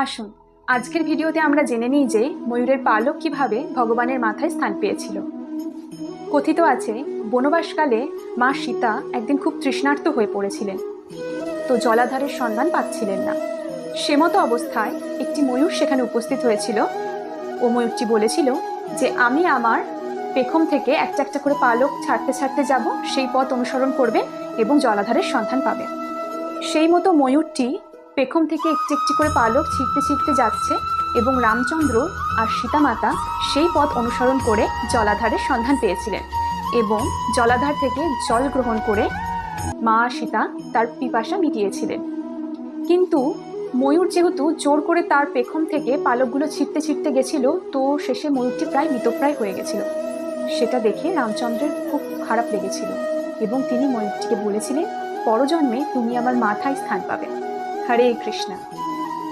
আসুন আজকের ভিডিওতে আমরা জেনে নিই যে ময়ূরের পালক কিভাবে ভগবানের মাথায় স্থান পেয়েছিল। কথিত আছে বনবাসকালে মা সীতা একদিন খুব তৃষ্ণার্ত হয়ে পড়েছিলেন, তো জলাধারের সন্ধান পাচ্ছিলেন না। সেমতো অবস্থায় একটি ময়ূর সেখানে উপস্থিত হয়েছিল ও ময়ূরটি বলেছিল যে আমি আমার পেখম থেকে একটা একটা করে পালক ছাড়তে ছাড়তে যাব, সেই পথ অনুসরণ করবে এবং জলাধারের সন্ধান পাবে। সেই মতো ময়ূরটি পেখম থেকে একটি একটি করে পালক ছিঁড়তে ছিঁড়তে যাচ্ছে এবং রামচন্দ্র আর সীতামাতা সেই পথ অনুসরণ করে জলাধারের সন্ধান পেয়েছিলেন এবং জলাধার থেকে জল গ্রহণ করে মা সীতা তার পিপাসা মিটিয়েছিলেন। কিন্তু ময়ূর যেহেতু জোর করে তার পেখম থেকে পালকগুলো ছিঁড়তে ছিঁড়তে গেছিল, তো শেষে ময়ূরটি প্রায় মৃতপ্রায় হয়ে গেছিল। সেটা দেখে রামচন্দ্রের খুব খারাপ লেগেছিল এবং তিনি ময়ূরটিকে বলেছিলেন, পরজন্মে তুমি আমার মাথায় স্থান পাবে। হরে কৃষ্ণ।